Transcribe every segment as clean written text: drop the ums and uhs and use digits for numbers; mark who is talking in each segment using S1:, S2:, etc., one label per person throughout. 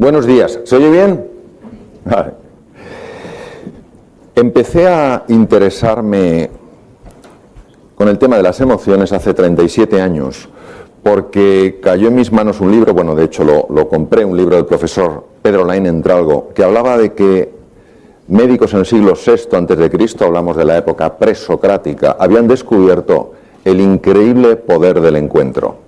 S1: Buenos días, ¿se oye bien? Vale. Empecé a interesarme con el tema de las emociones hace 37 años, porque cayó en mis manos un libro, bueno, de hecho lo compré, un libro del profesor Pedro Laín Entralgo, que hablaba de que médicos en el siglo VI a.C., hablamos de la época presocrática, habían descubierto el increíble poder del encuentro.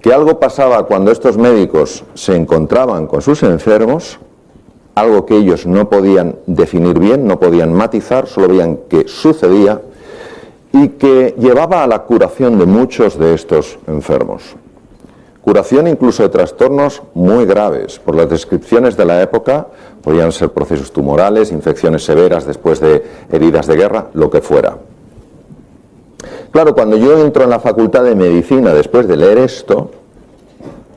S1: Que algo pasaba cuando estos médicos se encontraban con sus enfermos, algo que ellos no podían definir bien, no podían matizar, solo veían que sucedía y que llevaba a la curación de muchos de estos enfermos. Curación incluso de trastornos muy graves. Por las descripciones de la época, podían ser procesos tumorales, infecciones severas después de heridas de guerra, lo que fuera. Claro, cuando yo entro en la Facultad de Medicina después de leer esto,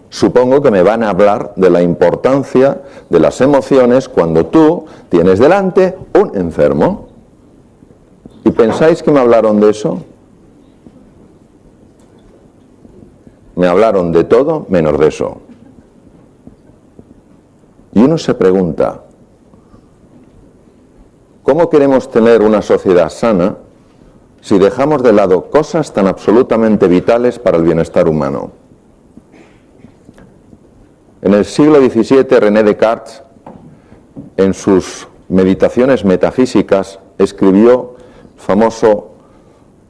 S1: supongo que me van a hablar de la importancia de las emociones cuando tú tienes delante un enfermo. ¿Y pensáis que me hablaron de eso? Me hablaron de todo menos de eso. Y uno se pregunta, ¿cómo queremos tener una sociedad sana si dejamos de lado cosas tan absolutamente vitales para el bienestar humano? En el siglo XVII, René Descartes, en sus meditaciones metafísicas, escribió el famoso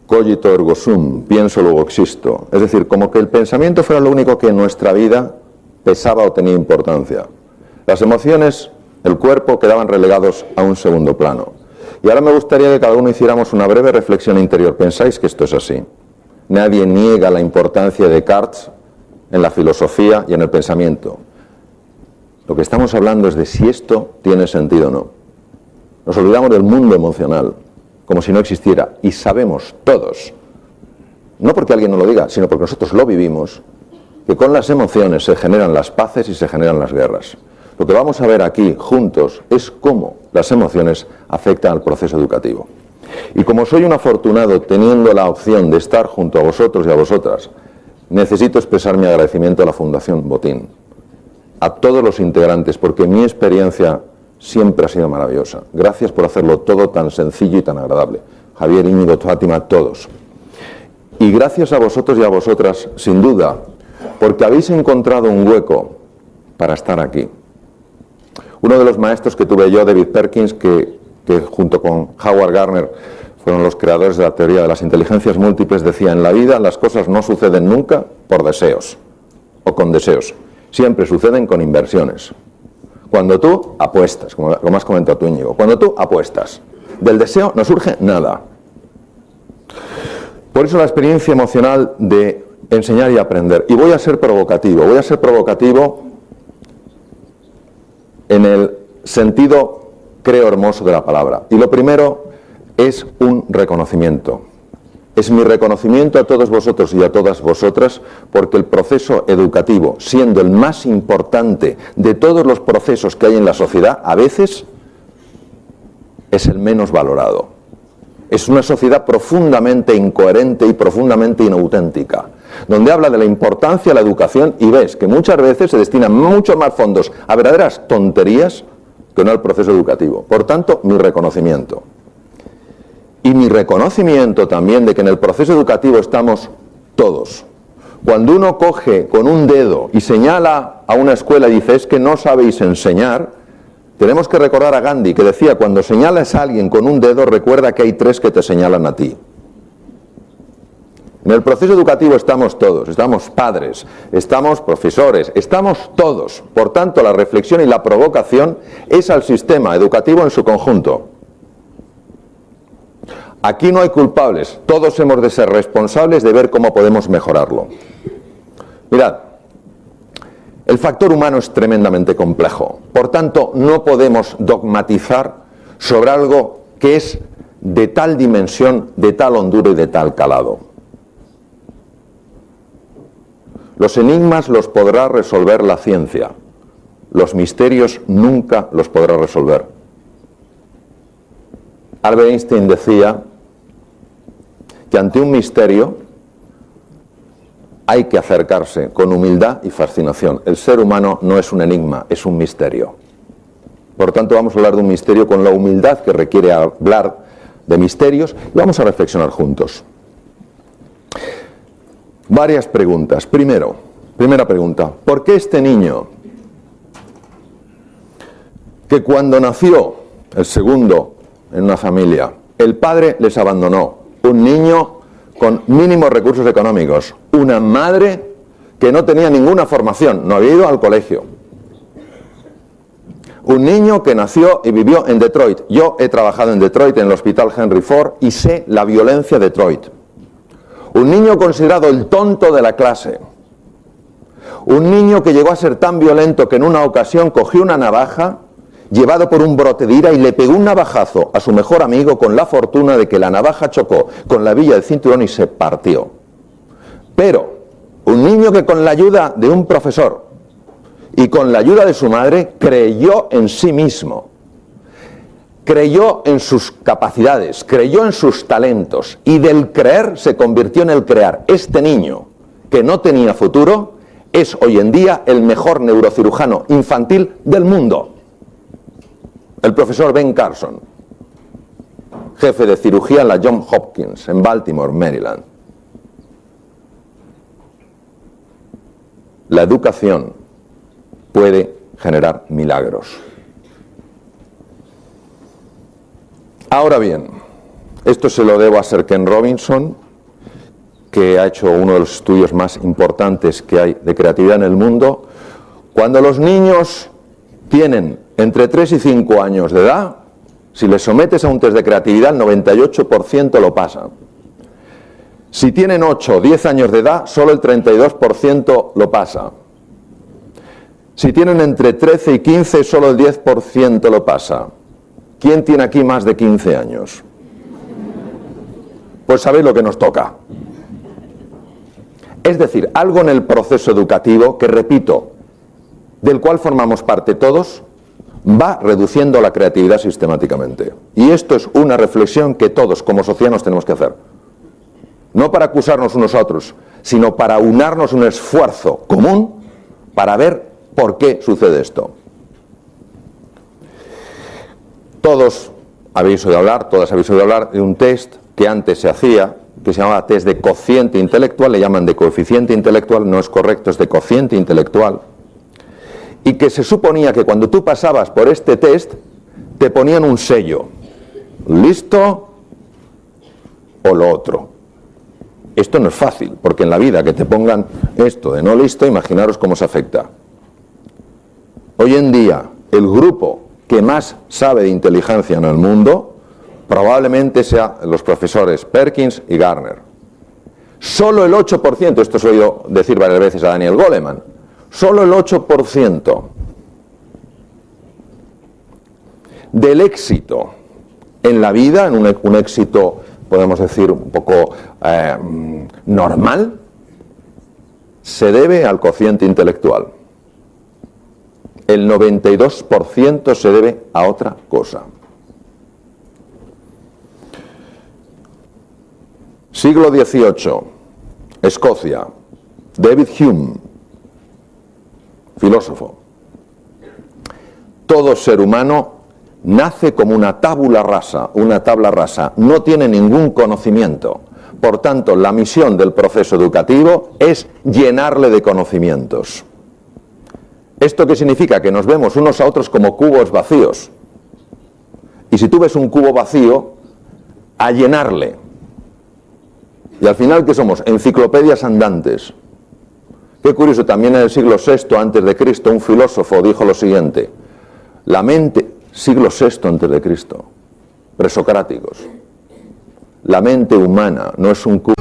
S1: cogito ergo sum, pienso luego existo. Es decir, como que el pensamiento fuera lo único que en nuestra vida pesaba o tenía importancia. Las emociones, el cuerpo, quedaban relegados a un segundo plano. Y ahora me gustaría que cada uno hiciéramos una breve reflexión interior. ¿Pensáis que esto es así? Nadie niega la importancia de Descartes en la filosofía y en el pensamiento. Lo que estamos hablando es de si esto tiene sentido o no. Nos olvidamos del mundo emocional, como si no existiera, y sabemos todos, no porque alguien nos lo diga, sino porque nosotros lo vivimos, que con las emociones se generan las paces y se generan las guerras. Lo que vamos a ver aquí juntos es cómo las emociones afectan al proceso educativo. Y como soy un afortunado teniendo la opción de estar junto a vosotros y a vosotras, necesito expresar mi agradecimiento a la Fundación Botín, a todos los integrantes, porque mi experiencia siempre ha sido maravillosa. Gracias por hacerlo todo tan sencillo y tan agradable. Javier, Íñigo, Fátima, todos. Y gracias a vosotros y a vosotras, sin duda, porque habéis encontrado un hueco para estar aquí. Uno de los maestros que tuve yo, David Perkins, que junto con Howard Gardner fueron los creadores de la teoría de las inteligencias múltiples, decía, en la vida las cosas no suceden nunca por deseos o con deseos, siempre suceden con inversiones. Cuando tú apuestas, como has comentado tú, Íñigo, cuando tú apuestas, del deseo no surge nada. Por eso la experiencia emocional de enseñar y aprender. Y voy a ser provocativo en el sentido, creo, hermoso de la palabra. Y lo primero es un reconocimiento. Es mi reconocimiento a todos vosotros y a todas vosotras, porque el proceso educativo, siendo el más importante de todos los procesos que hay en la sociedad, a veces es el menos valorado. Es una sociedad profundamente incoherente y profundamente inauténtica, donde habla de la importancia de la educación y ves que muchas veces se destinan muchos más fondos a verdaderas tonterías que no al proceso educativo. Por tanto, mi reconocimiento. Y mi reconocimiento también de que en el proceso educativo estamos todos. Cuando uno coge con un dedo y señala a una escuela y dice, es que no sabéis enseñar, tenemos que recordar a Gandhi, que decía, cuando señalas a alguien con un dedo, recuerda que hay tres que te señalan a ti. En el proceso educativo estamos todos, estamos padres, estamos profesores, estamos todos. Por tanto, la reflexión y la provocación es al sistema educativo en su conjunto. Aquí no hay culpables, todos hemos de ser responsables de ver cómo podemos mejorarlo. Mirad, el factor humano es tremendamente complejo, por tanto no podemos dogmatizar sobre algo que es de tal dimensión, de tal hondura y de tal calado. Los enigmas los podrá resolver la ciencia, los misterios nunca los podrá resolver. Albert Einstein decía que ante un misterio hay que acercarse con humildad y fascinación. El ser humano no es un enigma, es un misterio. Por tanto, vamos a hablar de un misterio con la humildad que requiere hablar de misterios y vamos a reflexionar juntos. Varias preguntas. Primera pregunta, ¿por qué este niño, que cuando nació, el segundo en una familia, el padre les abandonó, un niño con mínimos recursos económicos, una madre que no tenía ninguna formación, no había ido al colegio, un niño que nació y vivió en Detroit? Yo he trabajado en Detroit, en el Hospital Henry Ford, y sé la violencia de Detroit. Un niño considerado el tonto de la clase. Un niño que llegó a ser tan violento que en una ocasión cogió una navaja, llevado por un brote de ira, y le pegó un navajazo a su mejor amigo con la fortuna de que la navaja chocó con la hebilla del cinturón y se partió. Pero un niño que con la ayuda de un profesor y con la ayuda de su madre creyó en sí mismo, creyó en sus capacidades, creyó en sus talentos, y del creer se convirtió en el crear. Este niño, que no tenía futuro, es hoy en día el mejor neurocirujano infantil del mundo. El profesor Ben Carson, jefe de cirugía en la Johns Hopkins, en Baltimore, Maryland. La educación puede generar milagros. Ahora bien, esto se lo debo a Sir Ken Robinson, que ha hecho uno de los estudios más importantes que hay de creatividad en el mundo. Cuando los niños tienen entre 3 y 5 años de edad, si les sometes a un test de creatividad, el 98% lo pasan. Si tienen 8 o 10 años de edad, solo el 32% lo pasa. Si tienen entre 13 y 15, solo el 10% lo pasa. ¿Quién tiene aquí más de 15 años? Pues sabéis lo que nos toca. Es decir, algo en el proceso educativo que, repito, del cual formamos parte todos, va reduciendo la creatividad sistemáticamente. Y esto es una reflexión que todos como sociedad nos tenemos que hacer. No para acusarnos unos a otros, sino para unarnos un esfuerzo común para ver ¿por qué sucede esto? Todas habéis oído hablar de un test que antes se hacía, que se llamaba test de cociente intelectual, le llaman de coeficiente intelectual, no es correcto, es de cociente intelectual, y que se suponía que cuando tú pasabas por este test, te ponían un sello, listo o lo otro. Esto no es fácil, porque en la vida que te pongan esto de no listo, imaginaros cómo se afecta. Hoy en día, el grupo que más sabe de inteligencia en el mundo probablemente sea los profesores Perkins y Garner. Solo el 8%, esto se lo he oído decir varias veces a Daniel Goleman, solo el 8% del éxito en la vida, en un éxito, podemos decir, un poco normal, se debe al cociente intelectual. El 92% se debe a otra cosa. Siglo XVIII, Escocia, David Hume, filósofo. Todo ser humano nace como una tabula rasa, no tiene ningún conocimiento. Por tanto, la misión del proceso educativo es llenarle de conocimientos. ¿Esto qué significa? Que nos vemos unos a otros como cubos vacíos. Y si tú ves un cubo vacío, a llenarle. Y al final, ¿qué somos? Enciclopedias andantes. Qué curioso, también en el siglo VI antes de Cristo, un filósofo dijo lo siguiente: la mente, siglo VI antes de Cristo, presocráticos, la mente humana no es un cubo.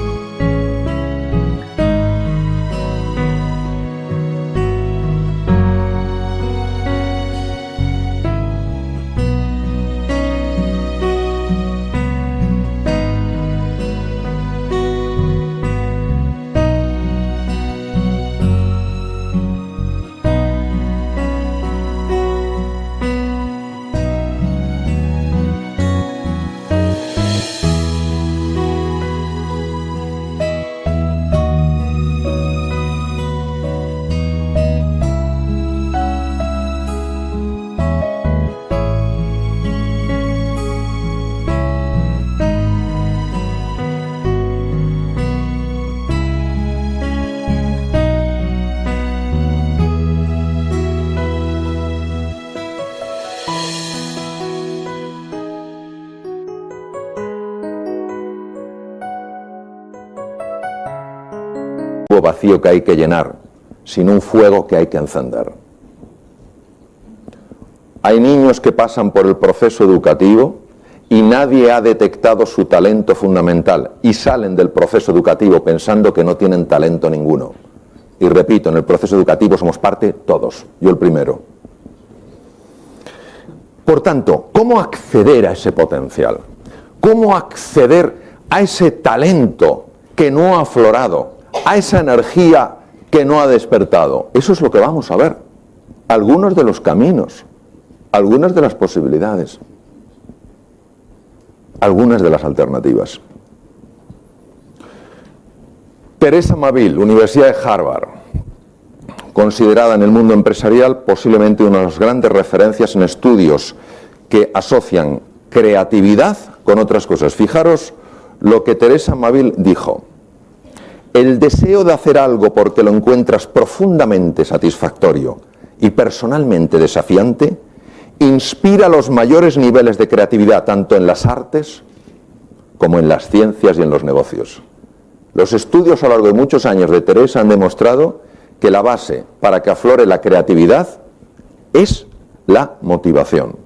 S1: vacío que hay que llenar, sino un fuego que hay que encender. Hay niños que pasan por el proceso educativo y nadie ha detectado su talento fundamental y salen del proceso educativo pensando que no tienen talento ninguno. Y repito, en el proceso educativo somos parte todos, yo el primero. Por tanto, ¿cómo acceder a ese potencial? ¿Cómo acceder a ese talento que no ha aflorado, a esa energía que no ha despertado? Eso es lo que vamos a ver. Algunos de los caminos, algunas de las posibilidades, algunas de las alternativas. Teresa Maville, Universidad de Harvard, considerada en el mundo empresarial posiblemente una de las grandes referencias en estudios que asocian creatividad con otras cosas. Fijaros lo que Teresa Maville dijo: el deseo de hacer algo porque lo encuentras profundamente satisfactorio y personalmente desafiante inspira los mayores niveles de creatividad tanto en las artes como en las ciencias y en los negocios. Los estudios a lo largo de muchos años de Teresa han demostrado que la base para que aflore la creatividad es la motivación.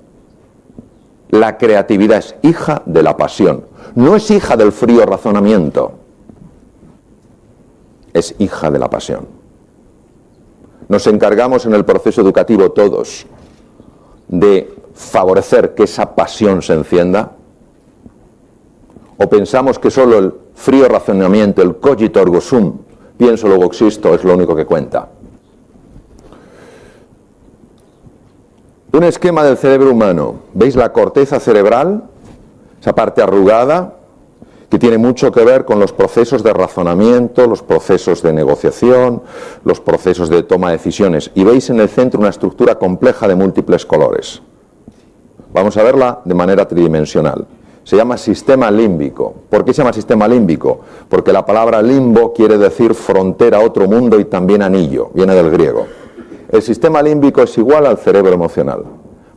S1: La creatividad es hija de la pasión, no es hija del frío razonamiento, es hija de la pasión. Nos encargamos en el proceso educativo todos de favorecer que esa pasión se encienda, o pensamos que solo el frío razonamiento, el cogito ergo sum, pienso luego existo, es lo único que cuenta. Un esquema del cerebro humano. ¿Veis la corteza cerebral? Esa parte arrugada que tiene mucho que ver con los procesos de razonamiento, los procesos de negociación, los procesos de toma de decisiones. Y veis en el centro una estructura compleja de múltiples colores. Vamos a verla de manera tridimensional. Se llama sistema límbico. ¿Por qué se llama sistema límbico? Porque la palabra limbo quiere decir frontera a otro mundo y también anillo, viene del griego. El sistema límbico es igual al cerebro emocional.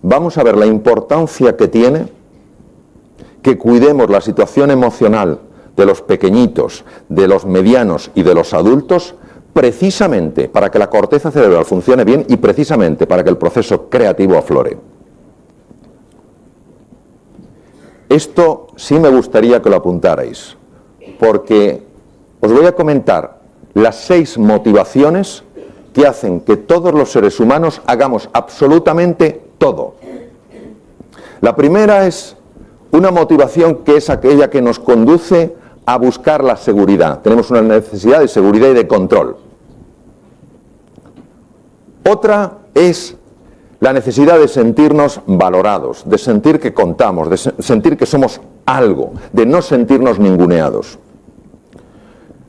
S1: Vamos a ver la importancia que tiene que cuidemos la situación emocional de los pequeñitos, de los medianos y de los adultos, precisamente para que la corteza cerebral funcione bien y precisamente para que el proceso creativo aflore. Esto sí me gustaría que lo apuntarais, porque os voy a comentar las 6 motivaciones que hacen que todos los seres humanos hagamos absolutamente todo. La primera es una motivación que es aquella que nos conduce a buscar la seguridad. Tenemos una necesidad de seguridad y de control. Otra es la necesidad de sentirnos valorados, de sentir que contamos, de sentir que somos algo, de no sentirnos ninguneados.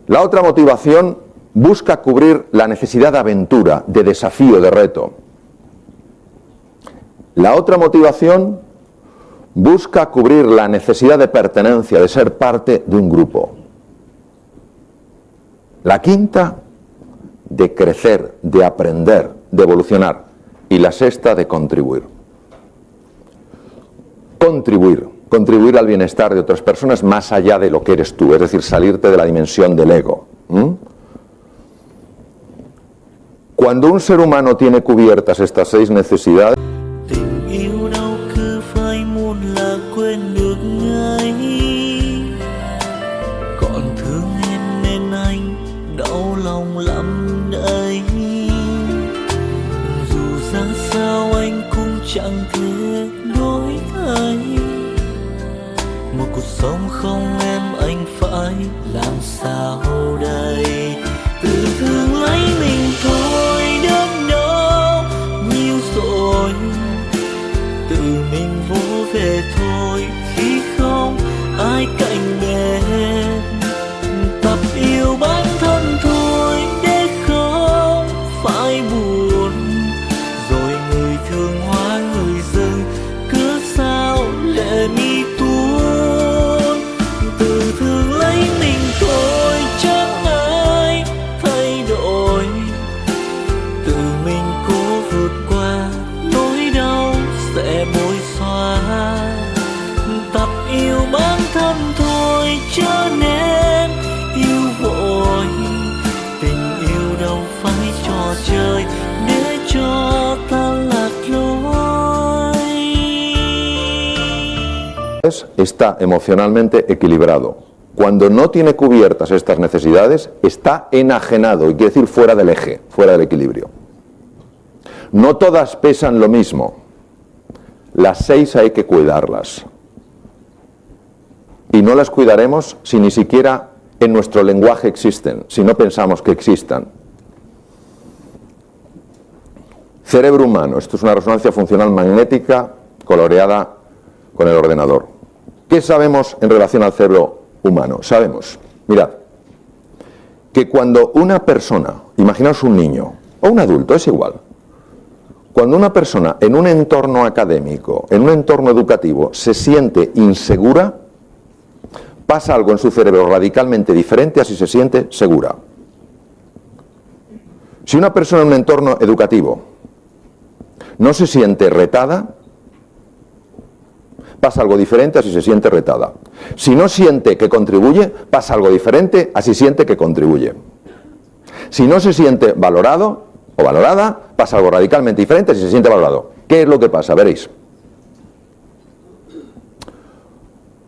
S1: La otra motivación busca cubrir la necesidad de aventura, de desafío, de reto. La otra motivación busca cubrir la necesidad de pertenencia, de ser parte de un grupo. La quinta, de crecer, de aprender, de evolucionar. Y la sexta, de contribuir. Contribuir al bienestar de otras personas más allá de lo que eres tú, es decir, salirte de la dimensión del ego. Cuando un ser humano tiene cubiertas estas 6 necesidades,
S2: chẳng thể đổi thay một cuộc sống không em anh phải làm sao đây tự thương lấy mình thôi đến đâu nhiều rồi tự mình vỗ về thôi khi không ai cạnh bên tập yêu bản thân thôi để không phải buồn rồi người thương hoa người dưng cứ sao lệ mi tuôn tự thương lấy mình thôi chẳng ai thay đổi tự mình cố vượt qua nỗi đau sẽ bối xóa
S1: necesidades está emocionalmente equilibrado. Cuando no tiene cubiertas estas necesidades, está enajenado, y quiere decir fuera del eje, fuera del equilibrio. No todas pesan lo mismo. Las 6 hay que cuidarlas. Y no las cuidaremos si ni siquiera en nuestro lenguaje existen, si no pensamos que existan. Cerebro humano. Esto es una resonancia funcional magnética coloreada con el ordenador. ¿Qué sabemos en relación al cerebro humano? Sabemos, mirad, que cuando una persona, imaginaos un niño o un adulto, es igual, cuando una persona en un entorno académico, en un entorno educativo, se siente insegura, pasa algo en su cerebro radicalmente diferente a si se siente segura. Si una persona en un entorno educativo no se siente retada, pasa algo diferente a si se siente retada. Si no siente que contribuye, pasa algo diferente a si siente que contribuye. Si no se siente valorado o valorada, pasa algo radicalmente diferente a si se siente valorado. ¿Qué es lo que pasa? Veréis.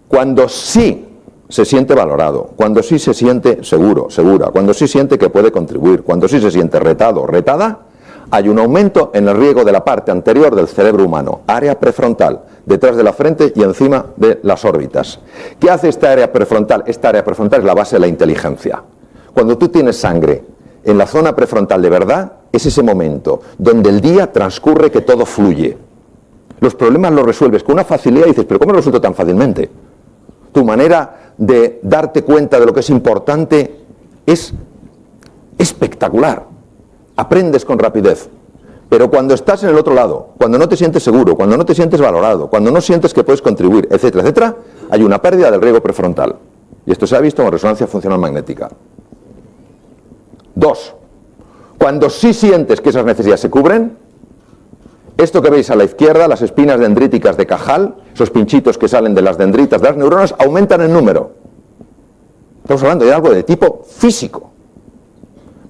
S1: Cuando sí se siente valorado, cuando sí se siente seguro, segura, cuando sí siente que puede contribuir, cuando sí se siente retado, retada, hay un aumento en el riego de la parte anterior del cerebro humano, área prefrontal, detrás de la frente y encima de las órbitas. ¿Qué hace esta área prefrontal? Esta área prefrontal es la base de la inteligencia. Cuando tú tienes sangre en la zona prefrontal de verdad, es ese momento donde el día transcurre, que todo fluye. Los problemas los resuelves con una facilidad y dices, ¿pero cómo lo resuelto tan fácilmente? Tu manera de darte cuenta de lo que es importante es espectacular. Aprendes con rapidez. Pero cuando estás en el otro lado, cuando no te sientes seguro, cuando no te sientes valorado, cuando no sientes que puedes contribuir, etcétera, etcétera, hay una pérdida del riego prefrontal. Y esto se ha visto en resonancia funcional magnética. 2. Cuando sí sientes que esas necesidades se cubren, esto que veis a la izquierda, las espinas dendríticas de Cajal, esos pinchitos que salen de las dendritas de las neuronas, aumentan en número. Estamos hablando de algo de tipo físico.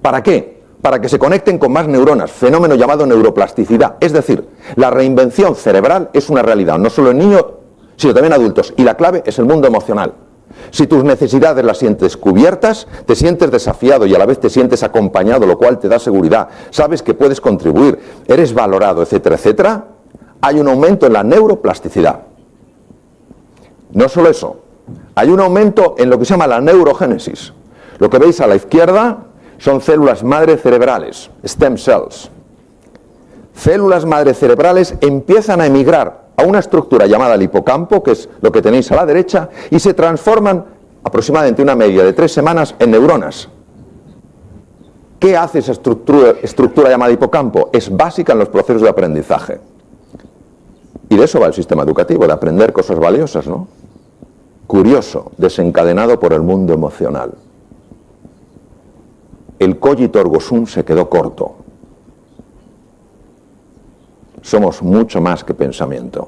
S1: ¿Para qué? Para que se conecten con más neuronas, fenómeno llamado neuroplasticidad. Es decir, la reinvención cerebral es una realidad, no solo en niños, sino también en adultos. Y la clave es el mundo emocional. Si tus necesidades las sientes cubiertas, te sientes desafiado y a la vez te sientes acompañado, lo cual te da seguridad, sabes que puedes contribuir, eres valorado, etcétera, etcétera, hay un aumento en la neuroplasticidad. No solo eso, hay un aumento en lo que se llama la neurogénesis. Lo que veis a la izquierda son células madre cerebrales, stem cells. Células madre cerebrales empiezan a emigrar a una estructura llamada el hipocampo, que es lo que tenéis a la derecha, y se transforman aproximadamente una media de 3 semanas en neuronas. ¿Qué hace esa estructura llamada hipocampo? Es básica en los procesos de aprendizaje. Y de eso va el sistema educativo, de aprender cosas valiosas, ¿no? Curioso, desencadenado por el mundo emocional. El cogito ergo sum se quedó corto. Somos mucho más que pensamiento.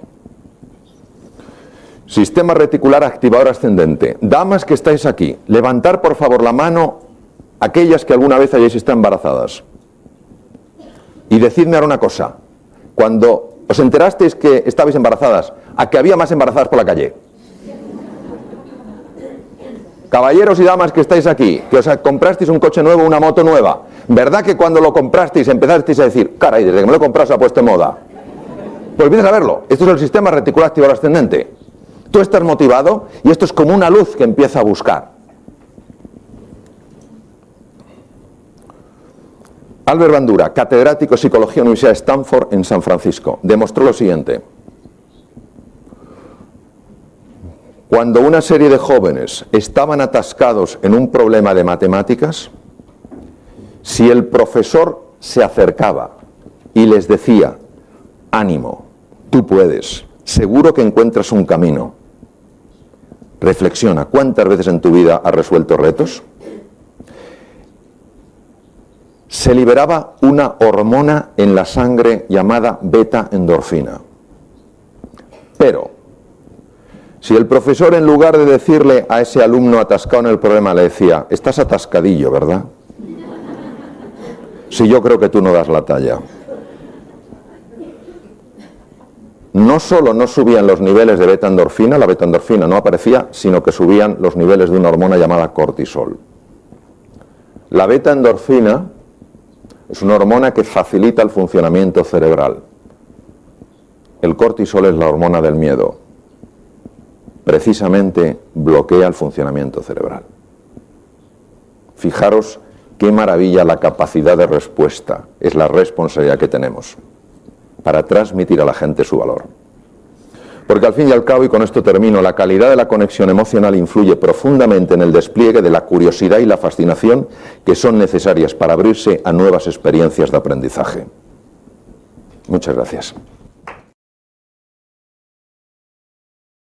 S1: Sistema reticular activador ascendente. Damas que estáis aquí, levantar por favor la mano aquellas que alguna vez hayáis estado embarazadas. Y decidme ahora una cosa. Cuando os enterasteis que estabais embarazadas, ¿a que había más embarazadas por la calle? Caballeros y damas que estáis aquí, que os comprasteis un coche nuevo, una moto nueva, ¿verdad que cuando lo comprasteis empezasteis a decir, caray, desde que me lo he comprado se ha puesto en moda? Pues vienes a verlo, esto es el sistema reticular activador ascendente. Tú estás motivado y esto es como una luz que empieza a buscar. Albert Bandura, catedrático de Psicología en la Universidad de Stanford en San Francisco, demostró lo siguiente. Cuando una serie de jóvenes estaban atascados en un problema de matemáticas, si el profesor se acercaba y les decía, ánimo, tú puedes, seguro que encuentras un camino. Reflexiona, ¿cuántas veces en tu vida has resuelto retos? Se liberaba una hormona en la sangre llamada beta-endorfina. Pero si el profesor, en lugar de decirle a ese alumno atascado en el problema, le decía, estás atascadillo, ¿verdad? Si yo creo que tú no das la talla. no solo no subían los niveles de beta-endorfina, la beta-endorfina no aparecía, sino que subían los niveles de una hormona llamada cortisol. La beta-endorfina es una hormona que facilita el funcionamiento cerebral. El cortisol es la hormona del miedo. Precisamente bloquea el funcionamiento cerebral. Fijaros qué maravilla la capacidad de respuesta, es la responsabilidad que tenemos para transmitir a la gente su valor. Porque al fin y al cabo, y con esto termino, la calidad de la conexión emocional influye profundamente en el despliegue de la curiosidad y la fascinación que son necesarias para abrirse a nuevas experiencias de aprendizaje. Muchas gracias.